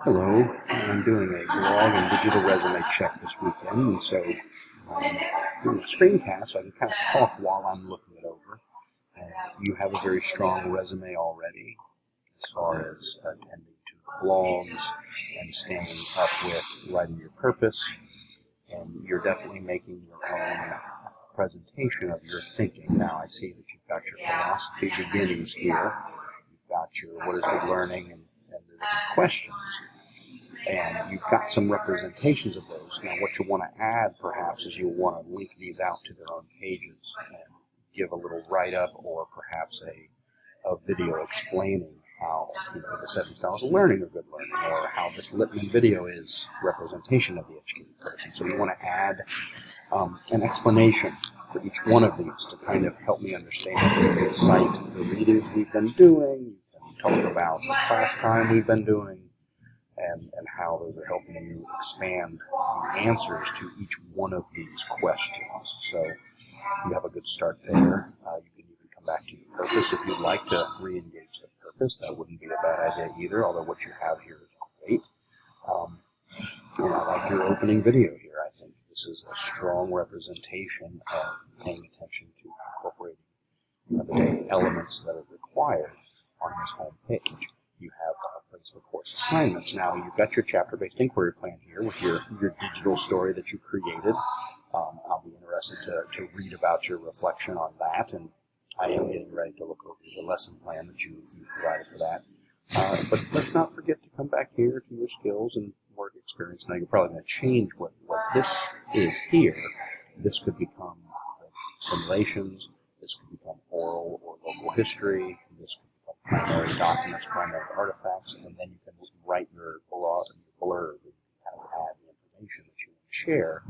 Hello, I'm doing a blog and digital resume check this weekend, and so I'm doing a screencast so I can kind of talk while I'm looking it over. You have a very strong resume already as far as attending to the blogs and standing up with writing your purpose, and you're definitely making your own presentation of your thinking. Now I see that you've got your philosophy beginnings here, you've got your what is good learning, and the different questions. And you've got some representations of those. Now, what you want to add, perhaps, is you'll want to link these out to their own pages and give a little write-up or perhaps a video explaining how the 7 styles of learning are good learning, or how this Lippmann video is representation of the educated person. So you want to add an explanation for each one of these to kind of help me understand. You can cite the readings we've been doing, you can talk about the class time we've been doing, and how those are helping you expand the answers to each one of these questions. So you have a good start there. You can even come back to your purpose if you'd like to re-engage the purpose. That wouldn't be a bad idea either, although what you have here is great. And I like your opening video here. I think this is a strong representation of paying attention to incorporating the different elements that are required on this home page. You have a place for course assignments. Now, you've got your chapter-based inquiry plan here with your digital story that you created. I'll be interested to read about your reflection on that, and I am getting ready to look over the lesson plan that you provided for that. But let's not forget to come back here to your skills and work experience. Now, you're probably going to change what this is here. This could become simulations. This could become oral or local history. This could primary documents, primary artifacts, and then you can write your blurb and kind of add the information that you want to share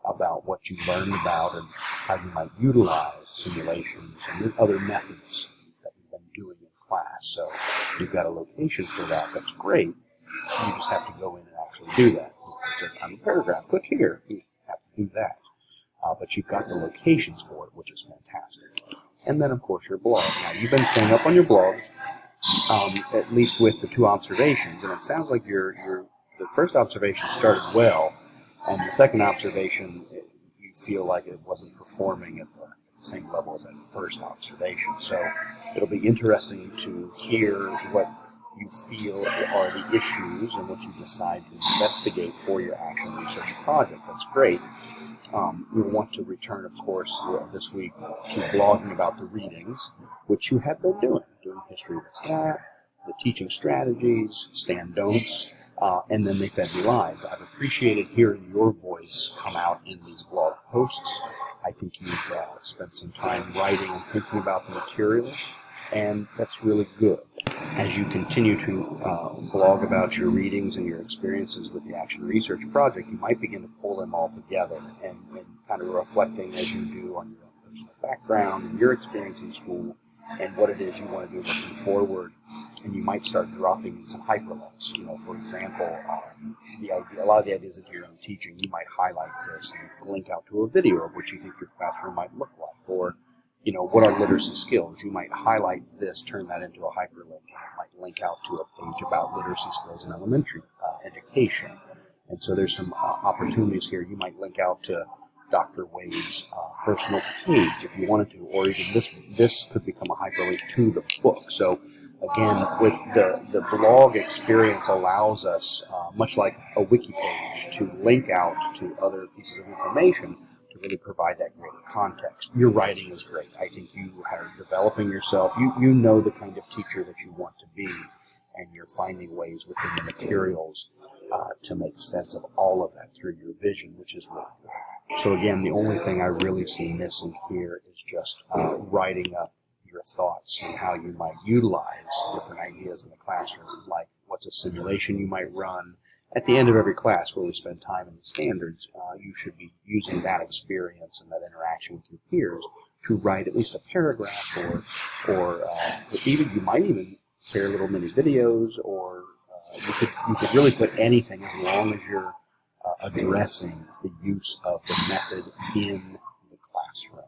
about what you learned about and how you might utilize simulations and other methods that you've been doing in class. So you've got a location for that. That's great. You just have to go in and actually do that. It says, I'm a paragraph. Click here. You have to do that. But you've got the locations for it, which is fantastic. And then, of course, your blog. Now, you've been staying up on your blog, at least with the 2 observations, and it sounds like the first observation started well, and the second observation, you feel like it wasn't performing at the same level as that first observation. So it'll be interesting to hear what you feel are the issues and what you decide to investigate for your action research project. That's great. You'll want to return, of course, this week to blogging about the readings, which you have been doing history of that, the teaching strategies, stand-don'ts, and then they fed me lies. I've appreciated hearing your voice come out in these blog posts. I think you've spent some time writing and thinking about the materials, and that's really good. As you continue to blog about your readings and your experiences with the Action Research Project, you might begin to pull them all together and kind of reflecting as you do on your own personal background and your experience in school and what it is you want to do looking forward. And you might start dropping in some hyperlinks. For example, a lot of the ideas that you're teaching, you might highlight this and link out to a video of what you think your classroom might look like. Or what are literacy skills? You might highlight this, turn that into a hyperlink, and it might link out to a page about literacy skills in elementary education. And so there's some opportunities here. You might link out to Dr. Wade's personal page if you wanted to, or even this could become a hyperlink to the book. So again, with the blog experience allows us, much like a wiki page, to link out to other pieces of information to really provide that greater context. Your writing is great. I think you are developing yourself. You know the kind of teacher that you want to be, and you're finding ways within the materials to make sense of all of that through your vision, which is really good. So again, the only thing I really see missing here is just writing up your thoughts and how you might utilize different ideas in the classroom, like what's a simulation you might run. At the end of every class where we spend time in the standards, you should be using that experience and that interaction with your peers to write at least a paragraph, or even you might even prepare little mini videos, or you could really put anything as long as you're addressing the use of the method in the classroom.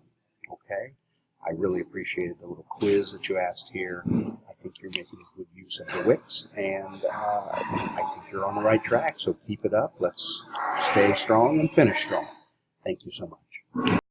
Okay? I really appreciated the little quiz that you asked here. I think you're making a good use of the Wix, and I think you're on the right track. So keep it up. Let's stay strong and finish strong. Thank you so much.